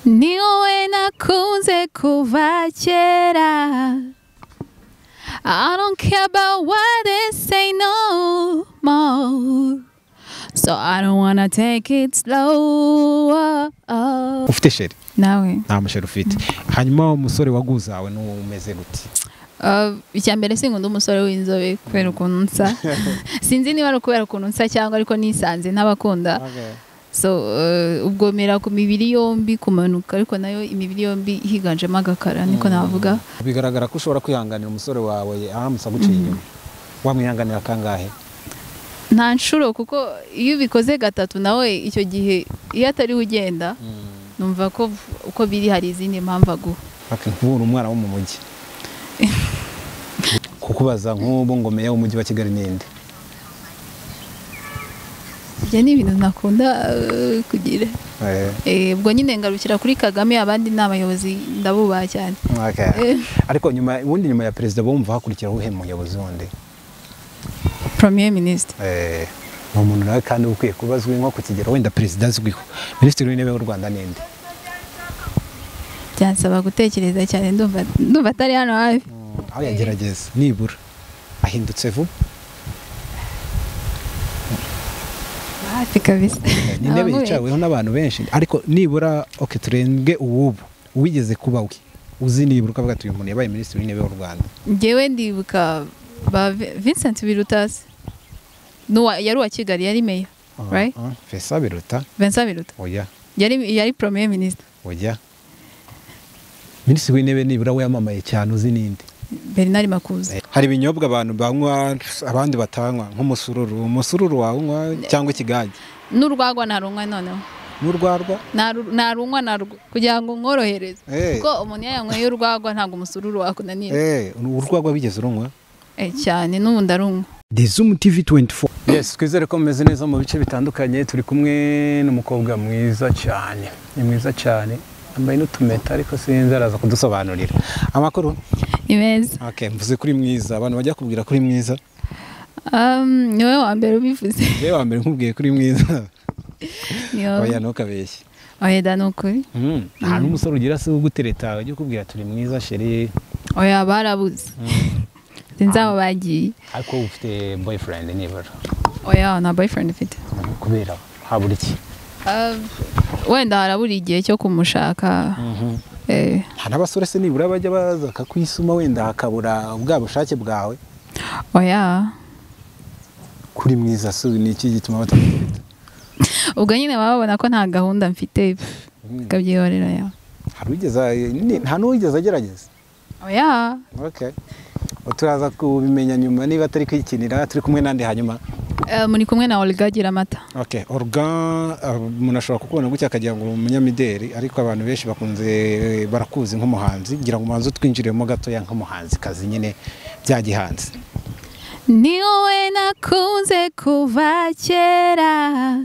Ni wowe nakunze kuva kera. I don't care about what they say no more. So I don't wanna take it slow. Ufite sheri? Nawe? Nta musheri ufite. Hanyuma umusore waguzawe n'umeze gute? Icyambere sinkunda umusore w'inzobe kubera ukuntu nsa. Sinzi niba ari kubera ukuntu nsa cyangwa ariko nisanze ntabakunda. So ubwo mera ku mibiri yombi kumanuka ariko nayo imibiri yombi higanjemo agakara niko navuga. Bigaragara ko ushobora kwihanganira umusore wawe aramutse aguciye inyuma. Wamwihanganira kangahe? Nta nshuro kuko iyo ubikoze gatatu nawe icyo gihe iyo atari ugenda numva ko uko biri hari izindi mpamvu aguha. Nkubura umwana wo mu mujyi. Kukubaza nk'ubu ngo meya w'umujyi wa Kigali ninde? Ibyo ni ibintu nakunda kugira. Ubwo nyine ngarukira kuri Kagame abandi n'abayobozi ndabubaha cyane. Ariko nyuma ya perezida bumva hakurikiraho uhe muyobozi wundi? Premier Minister. Ni umuntu nawe kandi ukwiye kubazwi nko ku kigero wenda perezida azwiho. Minisitiri w'intebe w'u Rwanda ninde? Byansaba gutekereza cyane ndumva atari hano hafi. Aho yagerageza nibura ahindutse vuba. Hafi kabisa. Ni intebe yicaweho n'abantu benshi ariko nibura turenge uwubu uwigeze kuba we uzi nibura ukavuga ati uyu muntu yabaye minisitiri w'intebe w'u Rwanda. Njyewe ndibuka ba Vincent Birutas yari uwa Kigali yari meya, right? Vincent Biruta. Oya. Yari Premier Minister. Oya. Minisitiri w'intebe nibura we yamamaye cyane uzi ninde? Bernard Makuza. Hari ibinyobwa abantu banywa abandi batanywa nk'umusururu. Umusururu wanywa cyangwa ikigage? N'urwagwa narunywa noneho. N'urwarwa? Narunywa narwo kugira ngo nkorohereze. Kuko umuntu yanyweye urwagwa ntabwo umusururu wakunanira. Urwagwa bigeze urunywa? Cyane n'ubu ndarunywa. The Zoom TV 24. Yes, twizere ko meze neza mu bice bitandukanye. Turi kumwe n'umukobwa mwiza cyane. Ni mwiza cyane. Ambaye n'utumeta ariko sinzi araza kudusobanurira. Amakuru? Imeza. Mvuze kuri mwiza. Abantu bajya kubwira kuri mwiza? Niwe wa mbere ubivuze. Niwe wa mbere nkubwiye kuri mwiza. Oya ntukabeshye. Oya da nukuri. Nta n'umusore ugira se ugutereta ujye kubwira turi mwiza sheri. Oya barabuze. Sinzi aho bagiye. Ariko ufite boyfriend nibura? Oya nta boyfriend ufite. Kubera habura iki? Wenda harabura igihe cyo kumushaka. Hari abasore se nibura bajya baza kakwisuma wenda hakabura bwa bushake bwawe? Oya. Kuri mwiza se ni iki gituma batamufite? Ubwo nyine babona ko nta gahunda mfite kabyihorera ya. Nta n'uwigeze agerageza? Oya. Turaza kubimenya nyuma niba atari kwikinira turi kumwe nande hanyuma. Muri kumwe na Olga Giramata. Olga umuntu ashobora kukubona gutya akagira ngo umunyamideli ariko abantu benshi barakuzi nk'umuhanzi ngira ngo umanze twinjiremo gatoya nk'umuhanzi kazi nyine byagihanze. Ni wowe nakunze kuva kera.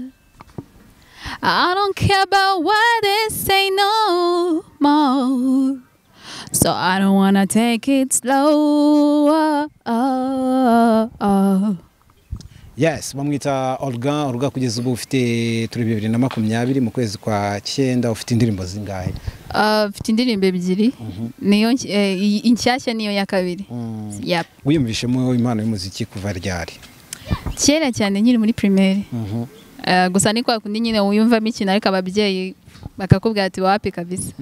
I don't care about what they say no more. So I don't wanna take it slow. Yes, bamwita Olga kugeza ubu ufite turi 2020 mu kwezi kwa 9 ufite indirimbo zingahe? Ufite indirimbo ebyiri. Niyo inshyashya niyo ya kabiri. Yep. Wiyumvishemo impano y'umuziki kuva ryari? Kera cyane nyiri muri primaire. Gusa ni kwa kundi nyine wiyumvamo ikintu ariko ababyeyi bakakubwira ati wapi kabisa.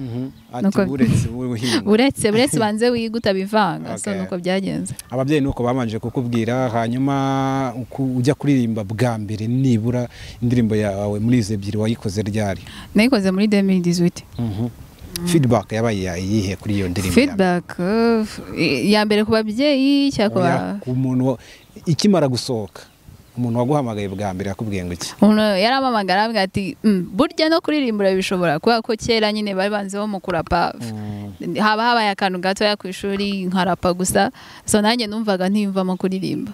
Uretse banze wiguta bivanga so nuko byagenze. Ababyeyi nuko bamanje kukubwira hanyuma ujya kuririmba bwa mbere nibura indirimbo yawe muri izo ebyiri wayikoze ryari? Nayikoze muri 2018. Feedback yabaye yihe kuri iyo ndirimbo? Feedback ya mbere ku babyeyi cyakora ku muntu ikimara gusohoka. Umuntu waguhamagaye bwa mbere yakubwiye ngo iki? Umuntu yaramamagara avuga ati burya no kuririmbura bishobora kuba ko kera nyine bari banzeho mu kurapa. Habaye akantu gato ya ku ishuri nkarapa gusa so nanjye numvaga ntimvamo kuririmba.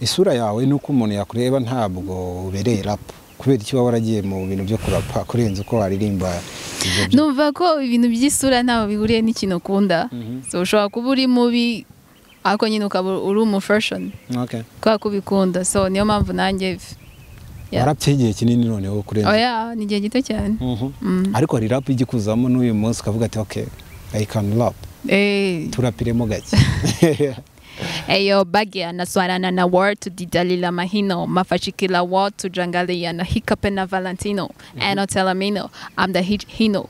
Isura yawe nuko umuntu yakureba ntabwo ubereye rap kubera iki waba waragiye mu bintu byo kurapa kurenza uko waririmba? Numva ko ibintu by'isura ntaho bihuriye n'ikintu ukunda. So ushobora kuba uri mubi ako nyine ukaba uri umufashion. Kwa kubikunda so niyo mpamvu nanjye warapye igihe kinini noneho kurenza oya ni igihe gito cyane ariko hari rap igikuzamo n'uyu munsi ukavuga ati okay I can rap turapiremo gake Eyo bagia na swarana na war to didalila mahino mafashikila war to jangalia na hiccup na Valentino and Telamino I'm the hino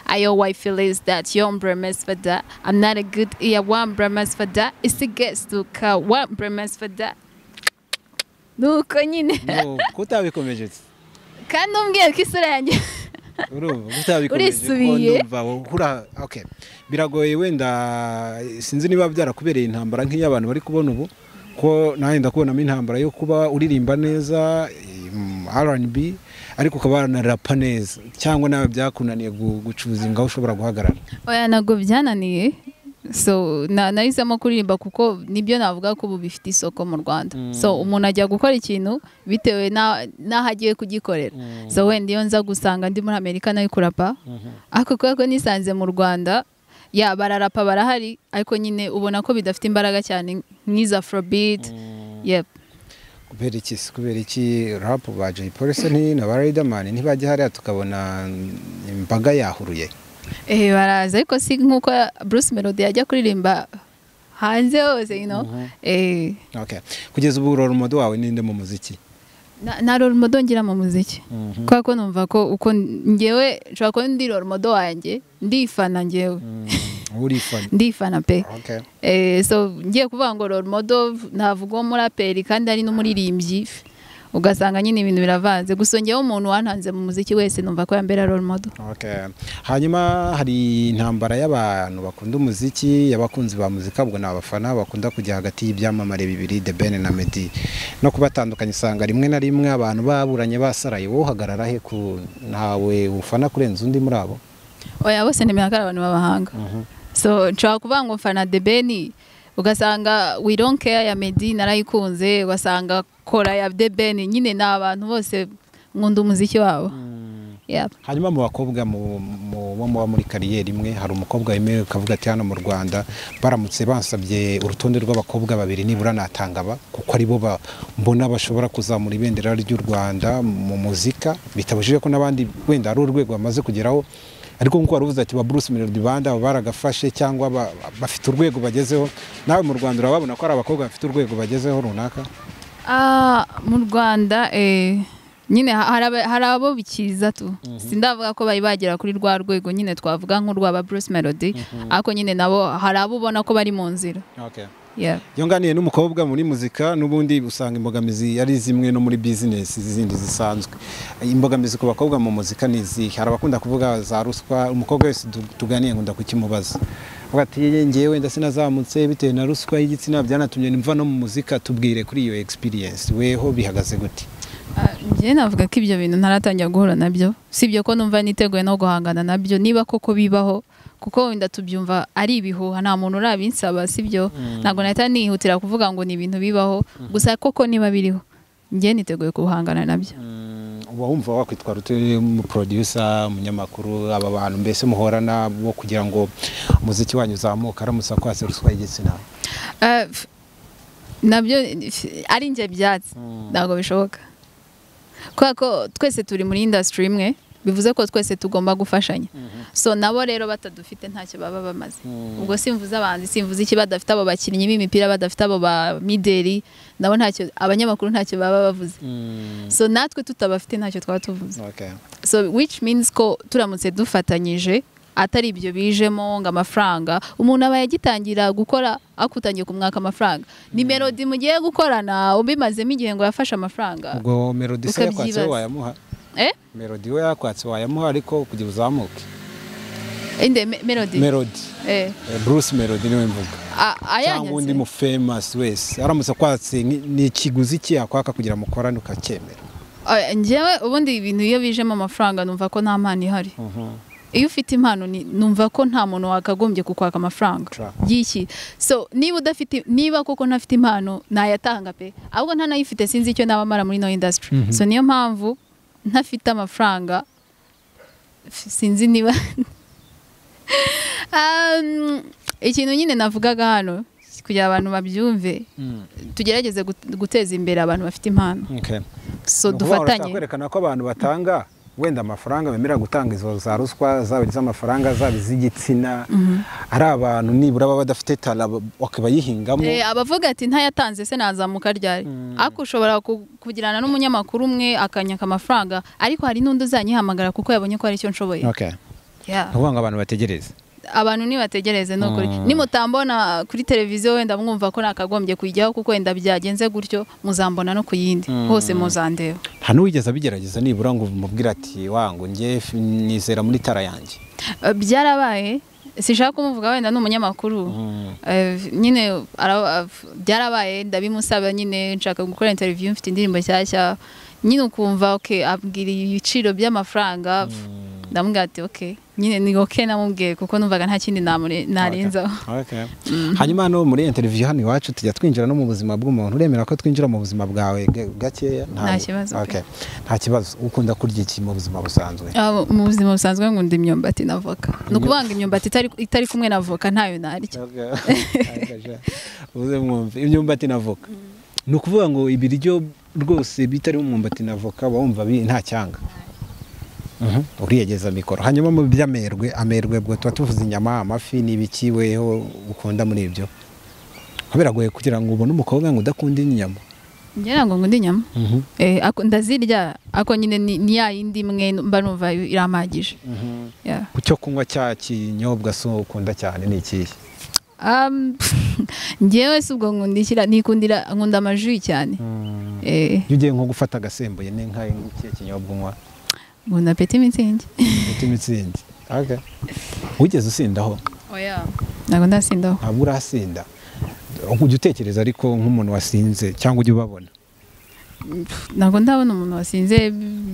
Ayo wife feels that your premise for that I'm not a good one premise for that it's the guest to ka one premise for that nuko nyine no kutabikomeje kandi umbwiye ko isura yanjye urisubiye okay biragoye wenda sinzi niba byarakubereye intambara nk'iy'abantu bari kubona ubu ko nawe ndakubonamo intambara yo kuba uririmba neza R&B ariko ukaba na rapa neza cyangwa nawe byakunaniye gucuzinga ushobora guhagarara oya nago byananiye so nahisemo kuririmba kuko nibyo navuga ko ubu bifite isoko mu Rwanda so umuntu ajya gukora ikintu bitewe n'aho agiye kugikorera so wenda iyo nza gusanga ndi muri Amerika nayo kurapa ariko kuko nisanze mu Rwanda ya bararapa barahari ariko nyine ubona ko bidafite imbaraga cyane nk'iza Afrobeat yep kubera iki rap ba Jay Polly na ba Riderman ntibajya hariya tukabona imbaga yahuruye baraza ariko si nkuko Bruce Melody yajya kuririmba hanze hose okay kugeza ubu role model wawe ninde mu muziki na role model ngira mu muziki ko numva ko uko ngewe nshobora ko ndi role model wanjye ndifana ngewe ndifana pe so ngiye kuvuga ngo role model navuga umuraperi kandi ari n'umuririmbyi ugasanga nyine ibintu biravanze gusa ngewe umuntu wantanze mu muziki wese numva ko yambera role model hanyuma hari intambara y'abantu bakunda umuziki y'abakunzi ba muzika ubwo n'abafana bakunda kujya hagati y'ibyamamare bibiri The Ben na Meddy no kubatandukanya isanga rimwe na rimwe abantu baburanye basaraye wowe uhagarara he ku ntawe ufana kurenza undi muri abo oya bose ni mihakara abantu babahanga so nshobora kuvuga ngo mfana The Ben ugasanga we don't care ya Meddy narayikunze ugasanga kora ya The Ben nyine n'abantu bose nkunda umuziki wabo hanyuma mu bakobwa mu muri kariyeri imwe hari umukobwa yemewe kavuga ati hano mu Rwanda baramutse bansabye urutonde rw'abakobwa babiri nibura natangaba kuko ari bo mbona bashobora kuzamura ibendera ry'u Rwanda mu muzika bitabujije ko nabandi wenda ari urwego bamaze kugeraho ariko nkuko waruvuze ati ba Bruce Melody banda baragafashe cyangwa bafite urwego bagezeho nawe mu Rwanda urababona ko ari abakobwa bafite urwego bagezeho runaka mu Rwanda nyine hari abo bikiza tu sindavuga ko bari bagera kuri rwa rwego nyine twavuga nk'urwa Bruce Melody ariko nyine nabo hari abo ubona ko bari mu nzira yonganiye n'umukobwa muri muzika n'ubundi usanga imbogamizi ari zimwe no muri business zindi zisanzwe imbogamizi ku bakobwa mu muzika nizi hari abakunda kuvuga za ruswa umukobwa wese tuganiye ngunda kukimubaza ati ngewe ndasinazamutse bitewe na ruswa y'igitsina byanatumye nimva no mu muzika tubwire kuri iyo experience weho bihagaze gute ngiye navuga ko ibyo bintu ntaratangira guhura nabyo sibyo ko numva niteguye no guhangana nabyo niba koko bibaho kuko wenda tubyumva ari ibihuha nta muntu urabinsaba sibyo ntabwo nahita nihutira kuvuga ngo ni ibintu bibaho gusa koko niba biriho ngiye niteguye guhangana nabyo uba wumva wakwitwara mu producer umunyamakuru aba bantu mbese muhorana bo kugira ngo umuziki wanyu uzamuka aramutse kwase ruswa y'igitsina nabyo ari nje byatsi ntabwo bishoboka ko twese turi muri industry imwe bivuze ko twese tugomba gufashanya so nabo rero batadufite ntacyo baba bamaze ubwo simvuze abanzi simvuze iki badafite abo bakinnyi b'imipira badafite abo ba mideri nabo ntacyo abanyamakuru ntacyo baba bavuze so natwe tutabafite ntacyo twaba tuvuze so which means ko turamutse dufatanyije atari ibyo bijemo ngo amafaranga umuntu aba yagitangira gukora akutangiye kumwaka amafaranga ni Melody mugiye gukorana ubimazemo igihe ngo yafashe amafaranga ubwo Melody se yakwatse wayamuha Melody we yakwatse wayamuha ariko kugira uzamuke inde Melody Bruce Melody niwe mvuga cyangwa undi mu famous wese aramutse kwatse ni ikiguzi ki yakwaka kugira mukorane ukakemera njyewe ubundi ibintu iyo bijemo amafaranga numva ko nta mpano ihari iyo ufite impano numva ko nta muntu wakagombye kukwaka amafaranga y'iki so niba koko ntafite impano nayatanga pe ahubwo ntanayifite sinzi icyo nabamara muri no industry so niyo mpamvu ntafite amafaranga sinzi niba ikintu nyine navugaga hano kugira abantu babyumve tugerageze guteza imbere abantu bafite impano so dufatanye kwerekana ko abantu batanga wenda amafaranga bemera gutanga izo za ruswa zaba iz'amafaranga zaba iz'igitsina ari abantu nibura baba badafite tara bakabayihingamo abavuga ati ntayatanze se nazamuka ryari ako ushobora kugirana n'umunyamakuru umwe akanyaka amafaranga ariko hari n'undi uzanyihamagara kuko yabonye ko ari cyo nshoboye ngo abantu bategereze abantu nibategereze nukuri nimutambona kuri televiziyo wenda mwumva ko nakagombye kujyaho kuko wenda byagenze gutyo muzambona no kuyindi hose muzandeba hano wigeze abigerageza nibura ngo mubwira ati wangu ngiye nizera muri tara yanjye byarabaye sishaka kumuvuga wenda n'umunyamakuru nyine byarabaye ndabimusaba nyine nshaka gukora interview mfite indirimbo nshyashya nyine ukumva abwira ibiciro by'amafaranga ndamubwira ati nyine ni namubwiye kuko numvaga nta kindi narenzaho hanyuma no muri interview hano iwacu tujya twinjira no mu buzima bw'umuntu uremera ko twinjira mu buzima bwawe gakeya nta kibazo nta kibazo ukunda kurya iki mu buzima busanzwe mu buzima busanzwe nkunda imyumbati na voka ni ukuvanga imyumbati itari kumwe na voka ntayo narya imyumbati na voka ni ukuvuga ngo ibiryo rwose bitari umwumbati na voka wumva nta cyanga uriyegeza mikoro hanyuma mu by'amerwe bwo tuba tuvuze inyama amafi n'ibiki weho ukunda muri ibyo biragoye kugira ngo ubone umukobwa ngo udakunda inyama ngira ngo nkunde inyama ndazirya ako nyine ni ya yindi imwe mba numva iramagije ku cyo kunywa cya kinyobwa so ukunda cyane ni ikihe ngewe si ubwo nkunda amaji cyane iyo ugiye nko gufata agasembuye ni nk'ikihe kinyobwa unywa nkunda peti mitsingi wigeze usindaho ntabwo ndasindaho ntabwo urasinda ujya utekereza ariko nk'umuntu wasinze cyangwa ujya ubabona ntabwo ndabona umuntu wasinze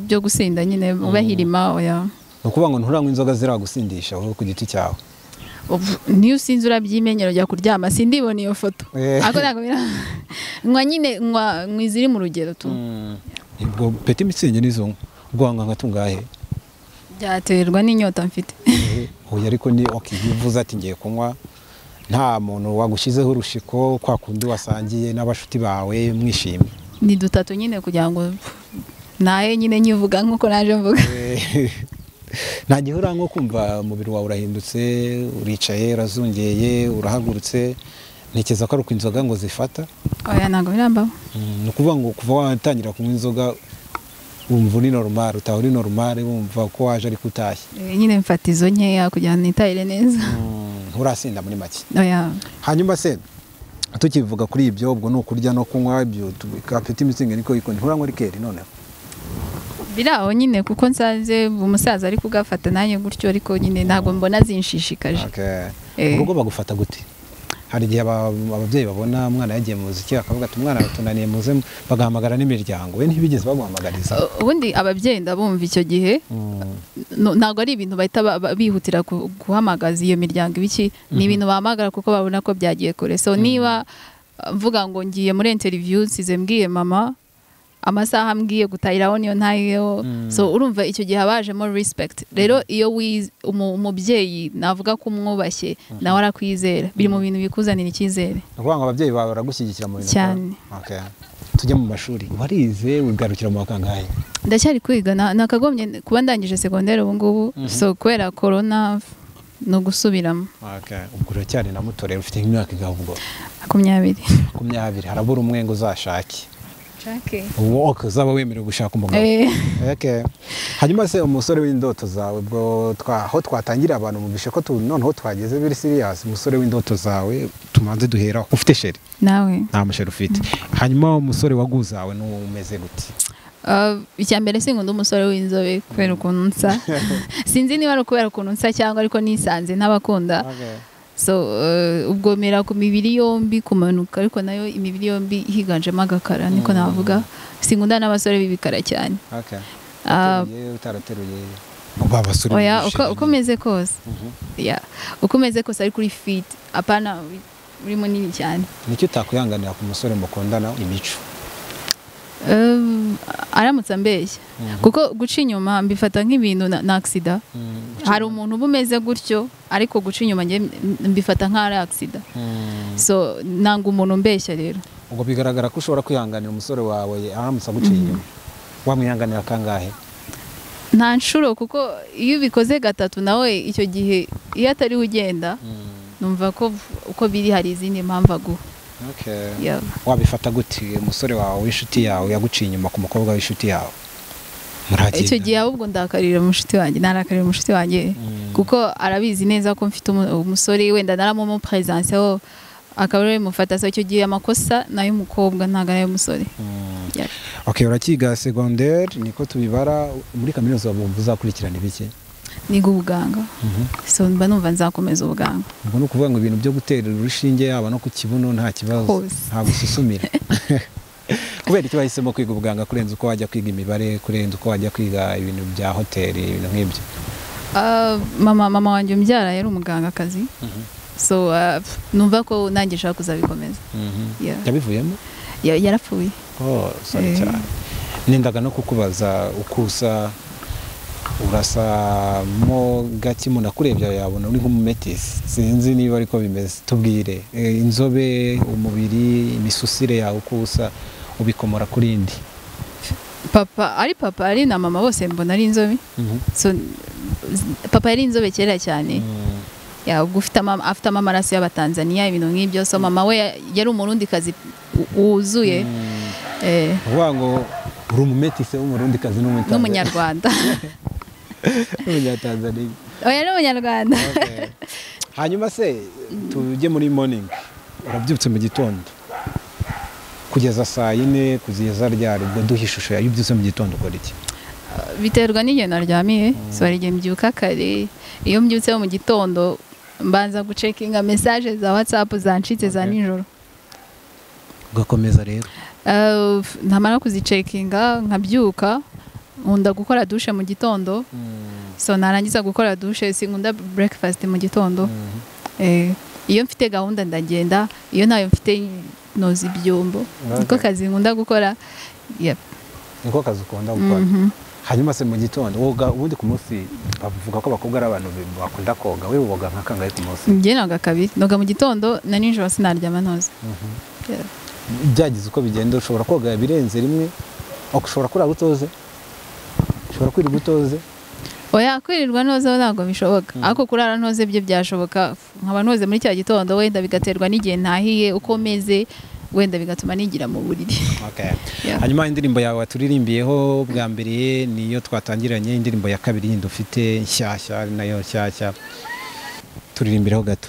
byo gusinda nyine ubahirima ni ukuvuga ngo nturanywa inzoga ziragusindisha wowe ku giti cyawe niyo usinze urabyimenyera ujya kuryama sindibona iyo foto ariko ntabwo nywa nyine nywa iziri mu rugero tu ubwo peti mitsingi nizo rwanga nka tungahe byaterwa n'inyota mfite oya ariko ni uvuze ati ngiye kunywa nta muntu wagushyizeho urushiko kwa kundi wasangiye n'abashuti bawe mwishimye ni dutatu nyine kugira ngo nahe nyine nyivuga nk'uko naje mvuga nta gihe ura nko kumva umubiri wawe urahindutse uricaye urazungeye urahagurutse ntekereza ko ari uko inzoga ngo zifata oya ntabwo birambaho ni ukuvuga ngo kuva watangira kunywa inzoga wumva uri normal utaha uri normal wumva ko waje ariko utashye nyine mfata izo nkeya kugira ngo nitahire neza nturasinda muri make oya hanyuma se tukivuga kuri ibyo ubwo ni ukurya no kunywa ibyo peti mitsingi niko ikoni nturanywa rikeri noneho biraho nyine kuko nsanze umusaza ari kugafata nanjye gutyo ariko nyine ntabwo mbona zinshishikaje mu rugo bagufata gute hari igihe ababyeyi babona umwana yagiye mu muziki bakavuga ati umwana aratunaniye muze bagahamagara n'imiryango we ntibigeze baguhamagariza ubundi ababyeyi ndabumva icyo gihe ntabwo ari ibintu bahita bihutira guhamagaza iyo miryango ibiki ni ibintu bahamagara kuko babona ko byagiye kure so niba mvuga ngo ngiye muri interview nsize mbwiye mama amasaha mbwiye gutahiraho niyo ntayo so urumva icyo gihe habajemo respect rero iyo umubyeyi navuga ko umwubashye nawe arakwizera biri mu bintu bikuzanira icyizere ukuvuga ngo ababyeyi bawe baragushyigikira mu bintu cyane tujya mu mashuri warize wigarukira mu wakangahe ndacyari kwiga nakagombye kuba ndangije segonderi ubu ngubu so kubera corona no gusubiramo ubwo uracyari na muto rero ufite nk'imyaka ingahe ubwo 20 harabura umwe ngo uzashake uwo ukazaba wemerewe gushaka umugabo hanyuma se umusore w'indoto zawe ubwo aho twatangira abantu mubishe ko noneho twageze biri serious umusore w'indoto zawe tumanze duhera ufite sheri nawe nta musheri ufite hanyuma umusore waguzawe n'umeze gute icya mbere sinkunda umusore w'inzobe kubera ukuntu nsa sinzi niba ari ukubera ukuntu nsa cyangwa ariko nisanze ntabakunda so ubwo mera ku mibiri yombi kumanuka ariko nayo imibiri yombi higanjemo agakara niko navuga sinkunda n'abasore b'ibikara cyane oya uko umeze kose uko umeze kose ari kuri fit apana uri munini cyane nicyo utakwihanganira ku musore mukundana imico aramutse ambeshya kuko guca inyuma mbifata nk'ibintu na accident. Hari umuntu ubumeze gutyo ariko guca inyuma nge mbifata nk'ari accident. So nanga umuntu mbeshya rero. Ubwo bigaragara ko ushobora kwihanganira umusore wawe aramutse aguciye inyuma. Wamwihanganira kangahe? Nta nshuro kuko iyo ubikoze gatatu nawe icyo gihe iyo atari ugenda numva ko uko biri hari izindi mpamvu aguha. Okay. Yeah. Wabifata gute umusore wawe w'inshuti yawe yaguciye inyuma ku mukobwa w'inshuti yawe? Muragenda. Icyo gihe ahubwo ndakarira umushuti wanjye, narakarira umushuti wanjye kuko arabizi neza ko mfite umusore wenda naramumu presence ho akaba ari mufata. So icyo gihe amakosa nayo umukobwa ntago ari umusore. Yeah. Okay, urakiga secondaire niko tubibara muri kaminuza wumva uzakurikirana ibiki? Niga ubuganga. So mba numva nzakomeza ubuganga. Ubwo no kuvuga ngo ibintu byo guterera urushinge yaba no ku kibuno nta kibazo, nta gususumira. Kubera iki bahisemo kwiga ubuganga kurenza uko wajya kwiga imibare, kurenza uko wajya kwiga ibintu bya hoteli, ibintu nk'ibyo? Mama wanjye umbyara yari umuganga akazi. So numva ko nanjye nshaka kuzabikomeza. Yabivuyemo? Yarapfuye. Oh, sorry cyane. Nendaga no kukubaza ukusa urasa mo gaki muna kurebya yabona uri nk'umumetisi. Sinzi niba ariko bimeze. Tubwire inzobe, umubiri, imisusire yawe ukusa ubikomora kuri indi. Papa ari na mama bose mbona ari inzobe. So papa yari inzobe kera cyane. Ya ufite amaraso y'Abatanzania ibintu nk'ibyo. So mama we yari umurundi kazi wuzuye. Uvuga ngo uri umumetisi w'umurundi kazi n'umunyarwanda. Umunyatanzania. Oya n'umunyarwanda. Hanyuma se tujye muri morning. Urabyutse mu gitondo kugeza saa 4 kugeza ryari ubwo duha ishusho yayo ubyutse mu gitondo ukora iki? Biterwa n'igihe naryamiye. So hari igihe mbyuka kare. Iyo mbyutse mu gitondo mbanza gucekinga message za WhatsApp zancitse za nijoro. Ugakomeza rero? Ntamara kuzicekinga nkabyuka nkunda gukora douche mu gitondo. So narangiza gukora douche sinkunda breakfast mu gitondo. Iyo mfite gahunda ndagenda, iyo ntayo mfite noza ibyombo. Niko kazi nkunda gukora. Yep. Niko kazi ukunda gukora. Hanyuma se mu gitondo woga ubundi ku munsi bavuga ko abakobwa ari abantu bakunda koga. Wewe woga nka kangahe ku munsi? Njye naga kabiri. Noga mu gitondo na nijoro sinaryama noza. Byagize uko bigenda ushobora koga birenze rimwe, ushobora kurara utoze, ushobora kwirirwa utoze. Oya kwirirwa noze ntabwo bishoboka. Ariko kurara noze byo byashoboka. Nkaba noze muri cya gitondo wenda bigaterwa n'igihe ntahiye ukomeze wenda bigatuma nigira mu buriri. Okay. Hanyuma indirimbo yawe turirimbiyeho bwa mbere niyo twatangiranye, indirimbo ya kabiri yindi ufite nshyashya nayo nshyashya turirimbireho gato.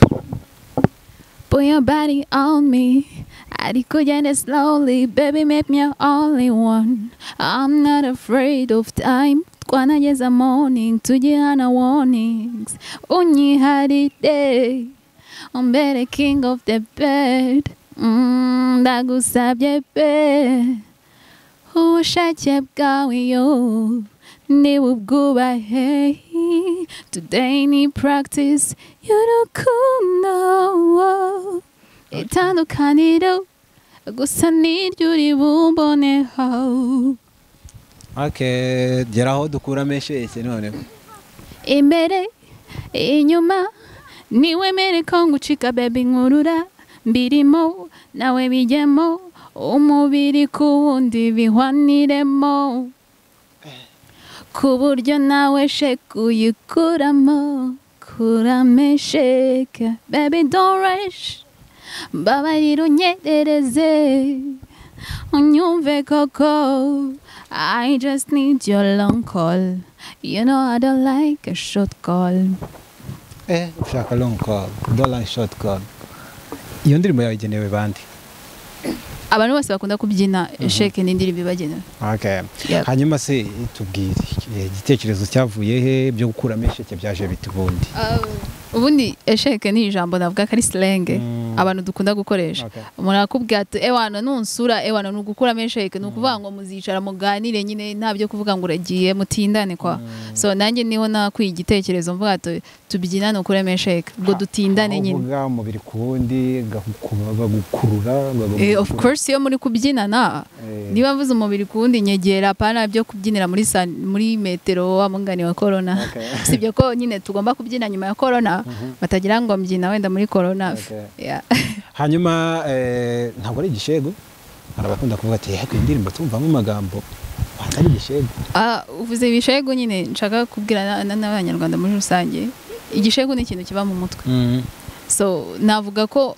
Put your body on me. Ariko ugende slowly, baby, make me your only one. I'm not afraid of time. Twanageza morning, tugihana warnings. Unyiharide, umbere king of the bed. Ndagusabye pe, ubushake bwawe yo, niwe ubwubahe. Today need practice, y'urukundo. Itandukaniro gusa niryo uri bumboneho. Okay, geraho dukura mesheke none. Imbere, inyuma, niwemere ko ngucika baby nkurura. Mbirimo, nawe bijyemo, umubiri ku wundi bihwaniremo. Ku buryo nawe sheke uyikuramo, kurame sheke. Baby don't rush. Babarira unyerereze unyumve koko. I just need your long call. You know I don't like a short call. Ushaka long call, don't like short call. Iyo ndirimbo yawe igenewe bandi? Abantu bose bakunda kubyina sheke n'indirimbo ibagenewe. Okay. Hanyuma se tubwire igitekerezo cyavuye he byo gukura mesheke byaje bitubundi? Ubundi esheke ni ijambo navuga ko ari slang. abantu dukunda gukoresha umuntu akubwira ati ewana nunsura ewana nugukura mesheke nukuvuga ngo muzicara muganire nyine nta byo kuvuga ngo uragiye mutindane kwa so nanjye niho nakwiye igitekerezo mvuga ati tubyinane ukure mesheke ubwo dutindane nyine uvuga umubiri kundi gukurura of course iyo muri kubyinana niba mvuze umubiri kundi nyegera pana byo kubyinira muri metero wa mungani wa corona sibyo ko nyine tugomba kubyina nyuma ya corona batagira ngo mbyina wenda muri corona hanyuma ntabwo ari igishego hari abakunda kuvuga ati yego indirimbo tumvamo amagambo atari igishego uvuze ibishego nyine nshaka kubwira n'abanyarwanda muri rusange igishego ni ikintu kiba mu mutwe so navuga ko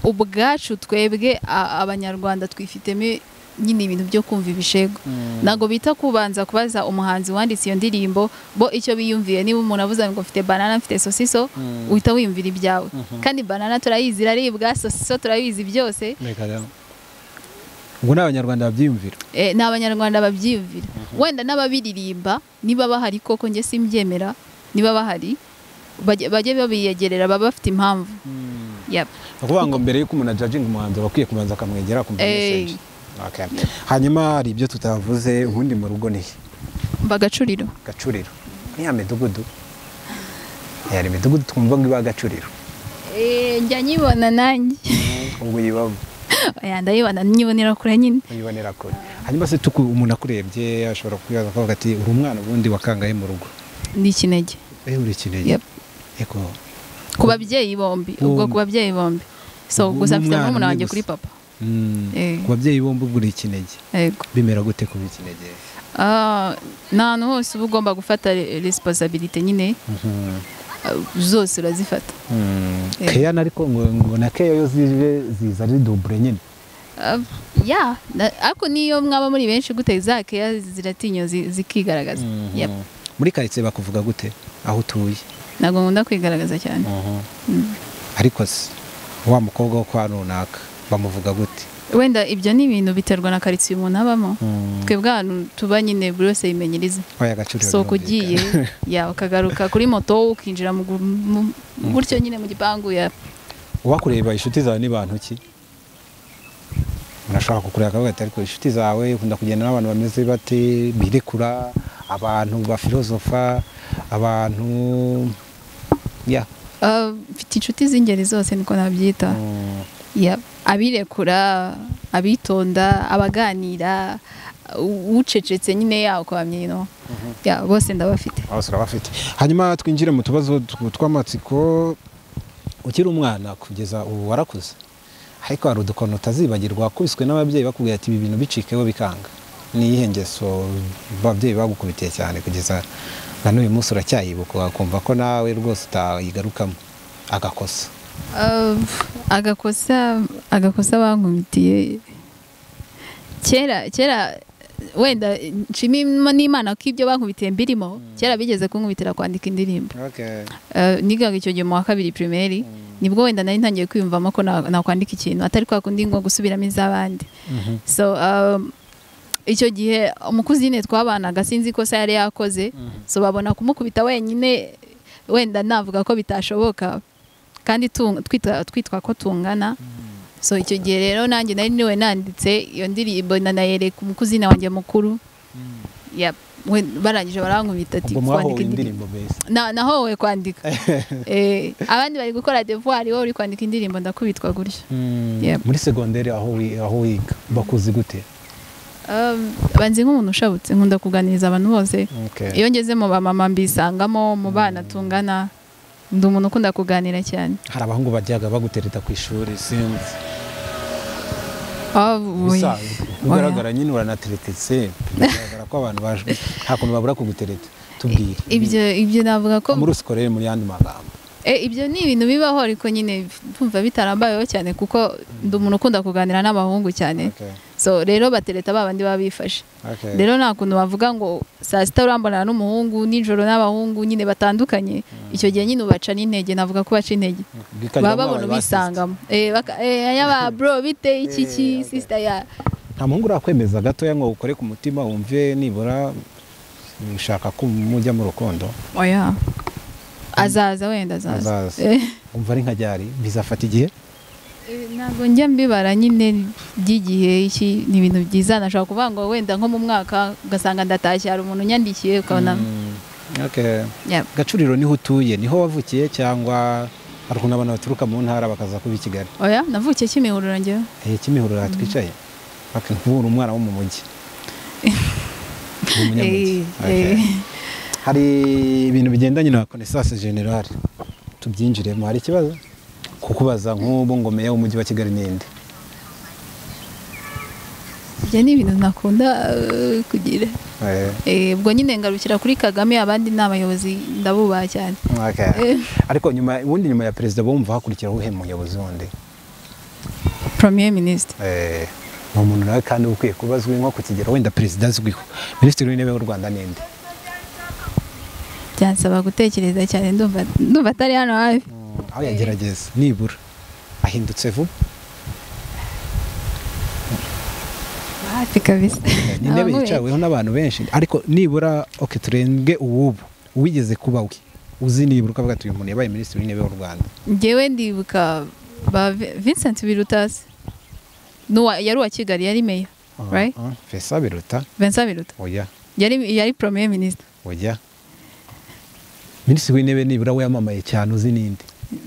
ubwacu twebwe abanyarwanda twifitemo nyine ibintu byo kumva ibishego nago bita kubanza kubaza umuhanzi wanditse iyo ndirimbo bo icyo biyumviye niba umuntu avuze ngo mfite banana mfite sosiso uhita wiyumvira ibyawe kandi banana turayizi iraribwa sosiso turayizi byose ubwo ni abanyarwanda babyiyumvira ni abanyarwanda babyiyumvira wenda n'ababiririmba niba bahari koko njye simbyemera niba bahari bajye babiyegerera baba bafite impamvu ukuvuga ngo mbere y'uko umuntu ajajinga umuhanzi bakwiye kubanza akamwegera akumva message hanyuma hari ibyo tutavuze ubundi mu rugo ni bagacuriro niya midugudu yari midugudu twumva ngo iba gacuriro njya nyibona nanjye ubwo yibamo ndayibona nyibonera kure nyine uyibonera kure hanyuma se umuntu akurebye ashobora kuyaza akavuga ati uri umwana ubundi wakangaye mu rugo ni ikinege uri ikinege yego ku babyeyi bombi ubwo ku babyeyi bombi so gusa mfite n'umuntu wanjye kuri papa ku babyeyi bombi ubwo uri ikinege bimera gute kuba ikinege n'ahantu hose uba ugomba gufata resiponsabilite nyine zose urazifata keya ariko ngo na keya yo ziza ari double nyine ariko niyo mwaba muri benshi gute za keya ziratinya zikigaragaza muri karitsiye bakuvuga gute aho utuye ntabwo nkunda kwigaragaza cyane ariko se wa mukobwa wo kwa runaka bamuvuga gute wenda ibyo ni ibintu biterwa na karitsiye umuntu abamo twebwe ahantu tuba nyine buri wese yimenyereza so kugiye ukagaruka kuri moto ukinjira gutyo nyine mu gipangu uwakureba inshuti zawe ni bantu ki urashaka kukureba akavuga ati ariko inshuti zawe ukunda kugenda n'abantu bameze bate birekura abantu bafilozofa abantu mfite inshuti z'ingeri zose niko nabyita abirekura abitonda abaganira ucecetse nyine yawo kwa myino bose ndabafite hanyuma twinjire mu tubazo tw'amatsiko ukiri umwana kugeza ubu warakuze ariko hari udukono utazibagirwa wakubiswe n'ababyeyi bakubwira ati ibi bintu bicikeho bikanga ni iyihe ngeso ababyeyi bagukubitiye cyane kugeza na n'uyu munsi uracyayibuka wakumva ko nawe rwose utayigarukamo agakosa bankubitiye kera wenda nshimimo n'Imana ko ibyo bankubitiye mbirimo kera bigeze kunkubitira kwandika indirimbo nigaga icyo gihe mu wa kabiri primaire nibwo wenda nari ntangiye kwiyumvamo ko nakwandika ikintu atari kwa kundi ngo gusubiramo iz'abandi so icyo gihe umukuzine twabanaga sinzi ko yari yakoze so babona kumukubita wenyine wenda navuga ko bitashoboka kandi twitwa ko tungana so icyo gihe rero nanjye nari niwe nanditse iyo ndirimbo nanayereka umukuzine wanjye mukuru barangije barankubita ati kwandika indirimbo naho wowe kwandika abandi bari gukora devoir wowe uri kwandika indirimbo ndakubitwa gutyo muri segonderi aho wiga bakuzi gute banzi nk'umuntu ushabutse nkunda kuganiriza abantu bose iyo ngeze mu bamama mbisangamo mu bana tungana ndi umuntu ukunda kuganira cyane hari abahungu bajyaga bagutereta ku ishuri sinzi ugaragara nyine uranateretetse bigaragara ko abantu baje nta kuntu babura kugutereta tubwire ibyo navuga ko muri usikorere muri yandi magambo ibyo ni ibintu bibaho ariko nyine tumva bitarambayeho cyane kuko ndi umuntu ukunda kuganira n'abahungu cyane so rero batereta babandi baba bifashe rero nta kuntu bavuga ngo saa sita urambonana n'umuhungu nijoro n'abahungu nyine batandukanye icyo gihe nyine ubaca n'intege navuga ko baca intege baba babona ubisangamo yaba bro bite iki sister nta muhungu urakwemeza gatoya ngo ukore ku mutima wumve nibura ushaka ko mujya mu rukundo azaza wenda azaza umva ari nka ryari bizafata igihe ntabwo njya mbibara nyine by'igihe iki ni ibintu byiza nashobora kuvuga ngo wenda nko mu mwaka ugasanga ndatashye hari umuntu unyandikiye ukabona Gacuriro niho utuye niho wavukiye cyangwa hari ukuntu abantu baturuka mu ntara bakaza kuba i Kigali? Oya navukiye Kimihurura njyewe. Kimihurura twicaye bakubura umwana wo mu mujyi. Hari ibintu bigendanye na connaissance générale tubyinjiremo hari ikibazo kukubaza nk'ubu ngo meya w'umujyi wa Kigali ninde? Ibyo ni ibintu nakunda kugira. Ubwo nyine ngarukira kuri Kagame abandi n'abayobozi ndabubaha cyane. Ariko nyuma ya perezida bumva hakurikiraho uhe muyobozi wundi? Premier Ministre. Ni umuntu nawe kandi ukwiye kubazwa nko ku kigero wenda perezida azwiho. Minisitiri w'intebe w'u Rwanda ninde? Byansaba gutekereza cyane ndumva atari hano hafi. Aho yagerageza nibura ahindutse vuba. Hafi kabisa. Ni intebe yicaweho n'abantu benshi ariko nibura turenge uwubu uwigeze kuba we uzi nibura ukavuga ati uyu muntu yabaye minisitiri w'intebe w'u Rwanda. Njyewe ndibuka ba Vincent Biruta yari uwa Kigali yari meya, right? Vincent Biruta. Oya. Yari premier ministre. Oya. Minisitiri w'intebe nibura we yamamaye cyane uzi ninde?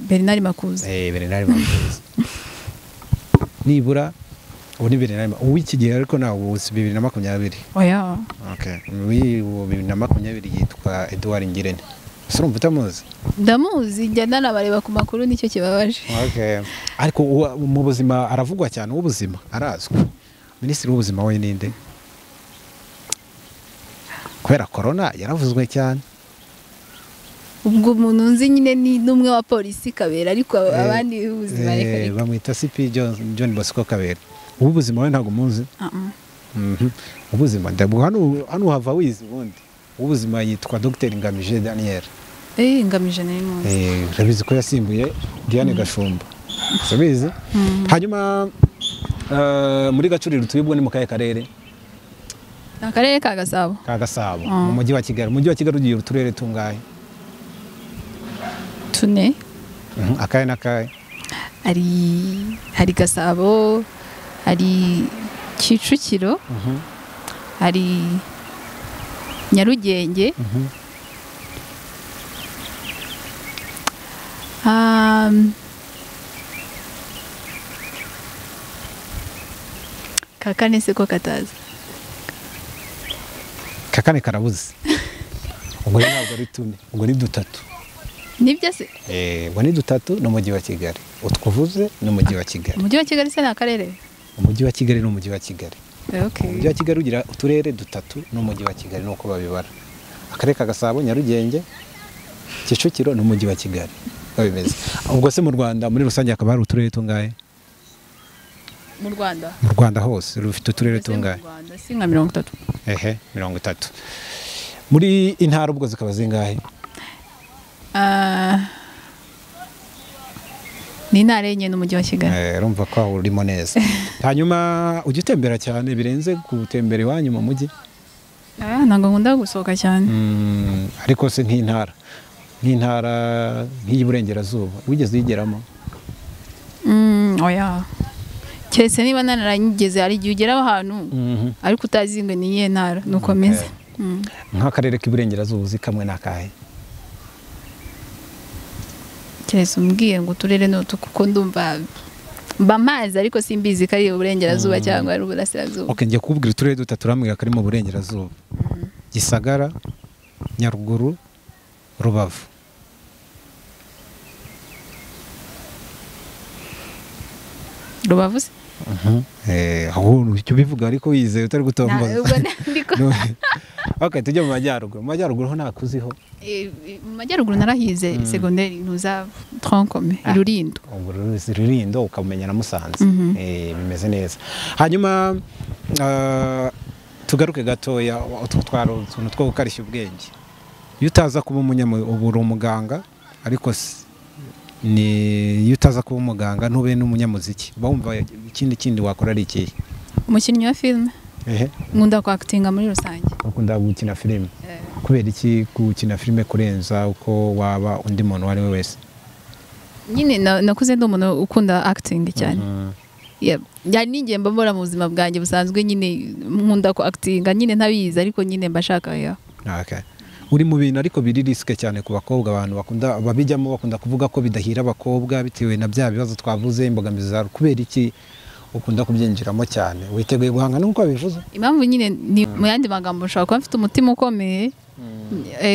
Bernard Makuza. Bernard Makuza. Nibura ubu ni Bernard uw'iki gihe ariko nawe uzi 2020. Oya. Uwi 2020 yitwa Edouard Ngirente. Urumva utamuzi? Ndamuzi njya nanabareba ku makuru nicyo kibabaje. Ariko mu buzima aravugwa cyane ubuzima arazwi. Minisitiri w'ubuzima we ninde? Kubera corona yaravuzwe cyane. Ubwo umuntu nzi nyine ni n'umwe wa polisi Kabera ariko abandi ubuzima reka bamwita CP John Bosco Kabera. Ubuzima we ntago muzi? Ubuzima ndabwo hano hava wizi ubundi. Ubuzima yitwa Dr Ngamije Daniel. Ngamije ni muzi. Rabizi ko yasimbuye Diane Gashumba. Sabizi? Hanyuma muri Gacuriro tuyibwo ni mu kaye karere. Akarere ka Gasabo. Ka Gasabo mu mujyi wa Kigali. Mujyi wa Kigali ugiye uturere tungahe? Tune. Akaye nakaye. Hari Gasabo, hari Kicukiro, hari Nyarugenge, kakane se ko kataza. Kakane karabuze. Ubwo ntabwo ari tune, ubwo ni dutatu. Nibyo se? Ubwo ni dutatu no mujyi wa Kigali. Utwuvuze no mujyi wa Kigali. Umujyi wa Kigali se nakarere? Umujyi wa Kigali no mujyi wa Kigali. Okay. Umujyi wa Kigali ugira uturere dutatu no mujyi wa Kigali nuko babibara. Akarere ka Gasabo, Nyarugenge, Kicukiro no mujyi wa Kigali. Babimeze. Ubwo se mu Rwanda muri rusange akaba hari uturere tungahe? Mu Rwanda? Mu Rwanda hose rufite uturere tungahe? Mu Rwanda si nka 30. 30. Muri intara ubwo zikaba zingahe? Ni intara enye n'umujyi wa Kigali. Urumva ko urimo neza. Hanyuma ujya utembera cyane birenze gutembera iwanyu mu mujyi? Ntabwo nkunda gusohoka cyane. Ariko se nk'intara nk'iy'Iburengerazuba wigeze uyigeramo? Oya. Keretse niba narangeze hari igihe ugeraho ahantu ariko utazi ngo ni iyihe ntara nukomeze. Nk'akarere k'Iburengerazuba uzi kamwe n'akahe? Keretse umbwiye ngo uturere n'utu kuko ndumva mba mazi ariko simbizi ko ari Uburengerazuba cyangwa ari Uburasirazuba. Ngiye kubwira uturere dutatu urambwira ko ari mu Burengerazuba. Gisagara, Nyaruguru, Rubavu. Rubavu se? Aho icyo bivuga ariko wizeye utari gutomboza. Tujye mu majyaruguru. Mu majyaruguru ho nakuziho. Mu majyaruguru narahize secondaire ntuza Troncome Rurindo. Rurindo ukamenya na Musanze. Bimeze neza. Hanyuma tugaruke gatoya utwara utuntu two gukarishya ubwenge. Iyo utaza kuba umuganga ariko ni iyo utaza kuba umuganga ntube n'umunyamuziki bumva ikindi wakora ari ikihe? Umukinnyi wa filime. Nkunda kwactinga muri rusange. Ukunda gukina filime? Kubera iki gukina filime kurenza uko waba undi muntu wari we wese? nyine nakuze ndi umuntu ukunda acting cyane. Yani ninjye mbabora mu buzima bwanjye busanzwe nyine nkunda ko actinga nyine ntabizi ariko nyine mbashaka ya. Okay. Uri mu bintu ariko biri riske cyane ku bakobwa, abantu bakunda babijyamo bakunda kuvuga ko bidahira abakobwa bitewe na bya bibazo twavuze, imbogamizi za kubera iki ukunda kubyinjiramo cyane, witeguye guhangana nk'uko bivuze? Impamvu nyine ni mu yandi magambo ushaka kuba mfite umutima ukomeye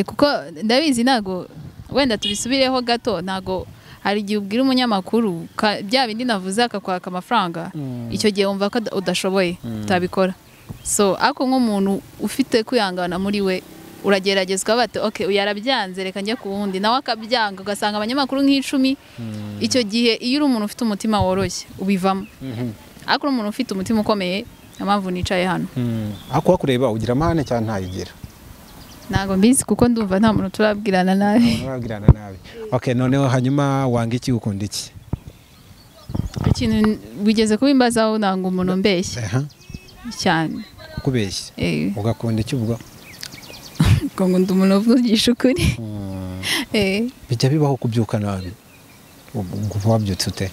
kuko ndabizi nago wenda tubisubireho gato, nago hari igihe ubwira umunyamakuru bya bindi navuze akakwaka amafaranga, icyo gihe wumva ko udashoboye utabikora. So ako nk'umuntu ufite kwihangana muri we uragerageza ukabate okay uyarabyanze reka njye ku wundi nawe akabyanga, ugasanga abanyamakuru nk'icumi. Icyo gihe iyo uri umuntu ufite umutima woroshye ubivamo. Ako umuntu ufite umutima ukomeye impamvu nicaye hano. Ako wakureba ugira amahane cyane ntayigira? Ntago mbizi kuko ndumva nta muntu turabwirana nabi. Turabwirana nabi. Okay, noneho hanyuma wanga iki ukunda iki? Ikintu wigeze kubimbazaho nanga umuntu mbeshye. Cyane. Kubeshye. Ugakunda iki ubwo? Ngo ndi umuntu uvugisha ukuri. Bijya bibaho kubyuka nabi? Ubwo wabyutse ute?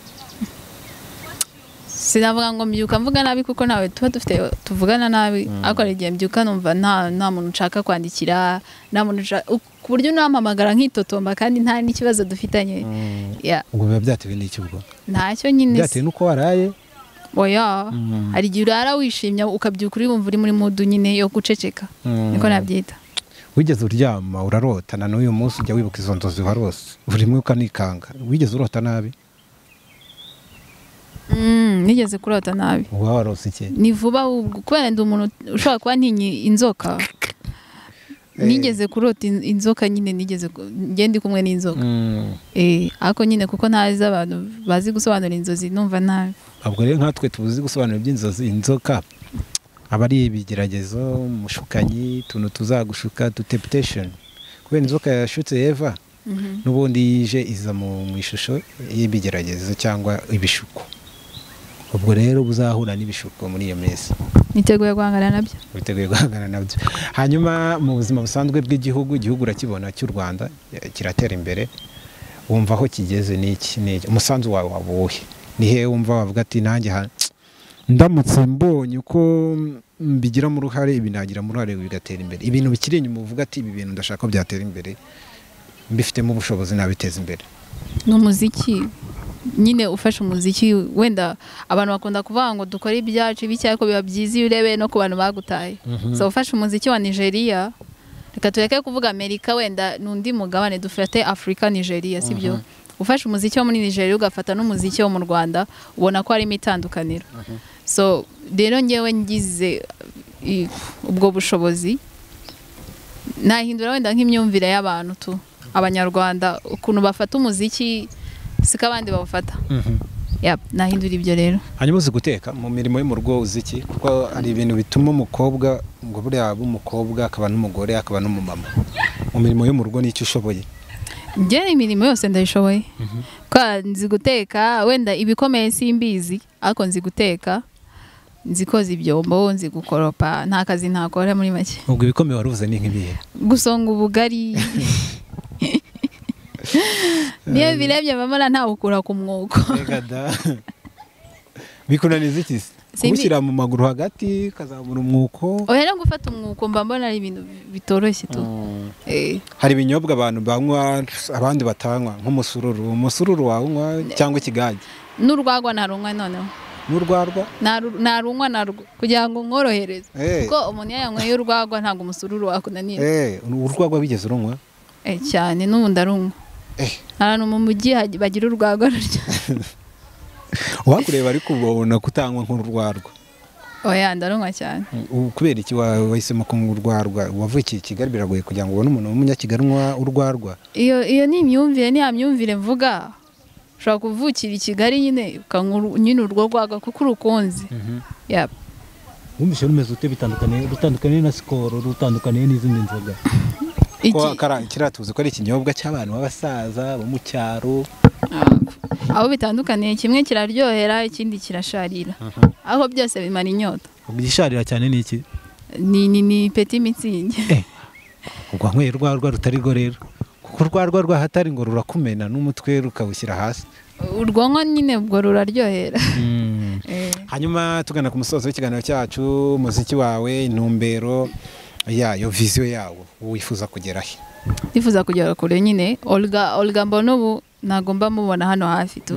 Sinavuga ngo mbyuka mvuga nabi kuko nawe tuba dufite tuvugana nabi, ariko igihe mbyuka numva nta muntu nshaka kwandikira, nta muntu ku buryo nampamagara nkitotomba kandi nta n'ikibazo dufitanye. Ubwo biba byatewe n'iki ubwo? Ntacyo nyine. Byatewe nuko waraye? Oya, hari igihe urara wishimye ukabyuka uri wumva uri muri mudu nyine yo guceceka, niko nabyita. Wigeze uryama urarota na n'uyu munsi ujya wibuka izo nzozi warose buri mwe ukanikanga? Wigeze urota nabi? Nigeze kurota nabi. Uba warose iki? Ni vuba kubera ndi umuntu ushobora kuba ntinyi inzoka. Nigeze kurota inzoka nyine, nigeze ngende kumwe n'inzoka. Ako nyine kuko ntazi abantu bazi gusobanura inzozi numva nabi. Abwo rero nkatwe tuzi gusobanura iby'inzozi, inzoka abari ibigeragezo, mushukanyi, tuntu tuzagushuka, temptation. Kubera inzoka yashutse Eva n'ubundi yije iza mu ishusho y'ibigeragezo cyangwa ibishuko. Ubwo rero buzahura n'ibishuko muri iyo mesi. Niteguye guhangana nabyo. Witeguye guhangana nabyo. Hanyuma mu buzima busanzwe bw'igihugu, igihugu urakibona cy'u Rwanda kiratera imbere, wumva aho kigeze n'iki umusanzu wawe wabuhe? Ni he wumva wavuga ati nanjye ndamutse mbonye uko mbigira mu ruhare ibi nagira mu ruhare bigatera imbere, ibintu bikiri inyuma uvuga ati ibi bintu ndashaka byatera imbere mbifitemo ubushobozi nabiteza imbere? N'umuziki nyine ufashe umuziki, wenda abantu bakunda kuvuga ngo dukora ibyacu bicyaye ko biba byiza iyo urebe no ku bantu bagutaye. So ufashe umuziki wa Nigeria, reka tureke kuvuga Amerika, wenda nundi mugabane dufate Afrika Nigeria, sibyo? Ufashe umuziki wo muri Nigeria ugafata n'umuziki wo mu Rwanda, ubona ko harimo itandukaniro. So rero ngewe ngize ubwo bushobozi nahindura wenda nk'imyumvire y'abantu tu abanyarwanda ukuntu bafata umuziki sika abandi bawufata. Nahindura ibyo rero. Hanyuma uzi guteka mu mirimo yo mu rugo uziki, kuko ari ibintu bituma umukobwa ngo buriya aba umukobwa akaba n'umugore akaba n'umumama. Mu mirimo yo mu rugo n'icyo ushoboye? Njye imirimo yose ndayishoboye. Kwa nzi guteka, wenda ibikomeye simbizi ariko nzi guteka, nzi koza ibyombo, nzi gukoropa, nta kazi ntakora muri make. Ubwo ibikomeye waruvuze ni nk'ibihe? Gusonga ubugari. Niyo birebye bamara ntawukura ku mwuko. Bikunaniza iki se? Kumushyira mu maguru hagati kazamura umwuko? Oya no gufata umwuko mba mbona ari ibintu bitoroshye tu. Hari ibinyobwa abantu banywa abandi batanywa nk'umusururu. Umusururu wanywa cyangwa ikigage? N'urwagwa narunywa noneho. N'urwarwa? Narunywa narwo kugira ngo nkorohereze. Kuko umuntu yanyweye urwagwa ntabwo umusururu wakunanira. Urwagwa bigeze urunywa? Cyane n'ubu ndarunywa. Ahantu mu mujyi bagira urwagwa rurya. Wakureba ariko ubona kutanywa nk'urwarwa? Oya ndarunywa cyane. Kubera iki wahisemo kunywa urwarwa? Wavukiye i Kigali biragoye kugira ngo ubone umuntu w'umunyakigali unywa urwarwa? Iyo ni imyumvire, ni ya myumvire mvuga. Ushobora kuvukira i Kigali nyine ukanywa nyine urwo rwagwa kuko urukunze. Wumvise rumeze ute rutandukaniye na Skol, rutandukaniye n'izindi nzoga? Kiriya tuzi ko ari ikinyobwa cy'abantu b'abasaza bo mu cyaro. Aho bitandukaniye, kimwe kiraryohera ikindi kirasharira. Aho byose bimara inyota. Igisharira cyane ni iki? Ni Petit Mitsingi. Ubwo nyweye urwarwa rutari rwo rero kurwarwa rwahatari ngo rurakumena n'umutwe rukawushyira hasi urwonko nyine ubwo ruraryohera. Hanyuma tugana ku musozo w'ikiganiro cyacu, umuziki wawe, intumbero yayo, viziyo yawo wifuza kugeraho? Ndifuza kugera kure nyine. Olga mbona ubu nagomba mubona hano hafi tu.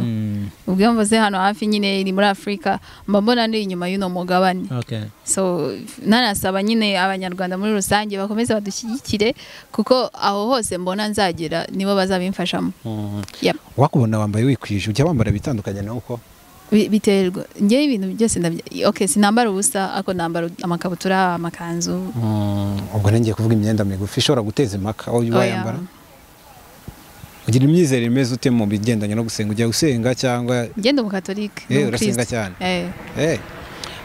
Ubwo mvuze hano hafi nyine iri muri Afrika, mbona ndi inyuma y'uno mugabane. So nanasaba nyine abanyarwanda muri rusange bakomeze badushyigikire kuko aho hose mbona nzagera nibo bazabimfashamo. Yep. Wakubona wambaye wikwije, ujya wambara bitandukanye nuko? Biterwa. Ngiye ibintu byose okay, sinambara ubusa ako nambara amakabutura, amakanzu. Ubwo ngiye kuvuga imyenda migufi ishobora guteza impaka aho yambara. Ugira imyizerere imeze ute mu bigendanye no gusenga? Ujya gusenga cyangwa? Ngenda mu Katolika. Urasenga cyane.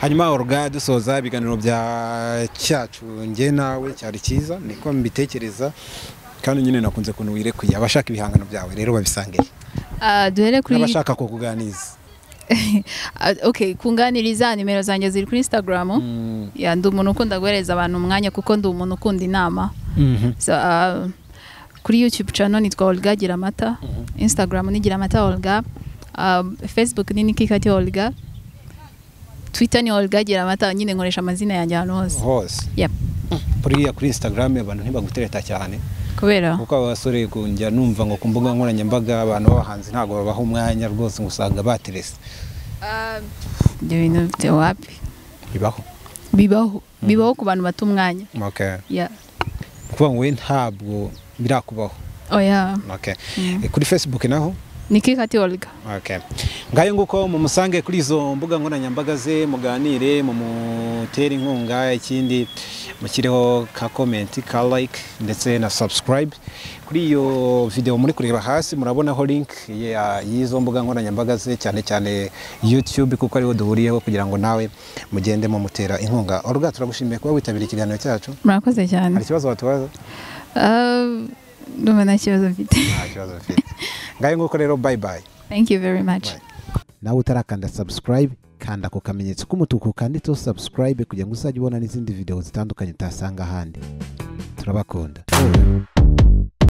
Hanyuma Olga, dusoza ibiganiro bya cyacu nge nawe cyari cyiza niko mbitekereza, kandi nyine nakunze kuntu wirekuye abashaka ibihangano byawe rero babisangeye. Duhere kuri abashaka ko kuganiza. Okay, kunganiriza nimero zanjye ziri kuri Instagram. Ya ndi umuntu ukunda guhereza abantu umwanya kuko ndi umuntu ukunda inama. So kuri YouTube channel nitwa Olga Giramata, Instagram ni Giramata Olga, Facebook ni Nikikati Olga, Twitter ni Olga Giramata, nyine nkoresha amazina yanjye hano hose. Yep. Kuri Instagram abantu ntibagutereta cyane kubera kuko abasore kunjya numva ngo ku mbuga nkoranyambaga abantu b'abahanzi ntago babaho umwanya rwose ngusanga baterese. Ibyo bintu byo wapi bibaho ku bantu bata umwanya. Okay. Yeah. Kuba we ntabwo birakubaho. Yeah. Okay. Kuri Facebook naho Nikikati Olga. Okay. Ngayo nguko mumusange kuri izo mbuga nkoranyambaga ze, muganire, mumutere inkunga, ikindi mukireho ka comment, ka like ndetse na subscribe. Kuri iyo video muri kureba hasi murabonaho link y'izo mbuga nkoranyambaga ze, cyane cyane YouTube kuko ariho duhuriyeho kugira ngo nawe mugende mu mutera inkunga. Olga, turagushimiye kuba witabira ikiganiro cyacu. Murakoze cyane. Hari ikibazo watubaza? Nta kibazo mfite. Ngayo nguko rero, bye bye. Thank you very much. Nawe utarakanda subscribe, kanda ku kamenyetso k'umutuku kanditseho subscribe kugira ngo uzajye ubona n'izindi video zitandukanye utasanga ahandi. Turabakunda.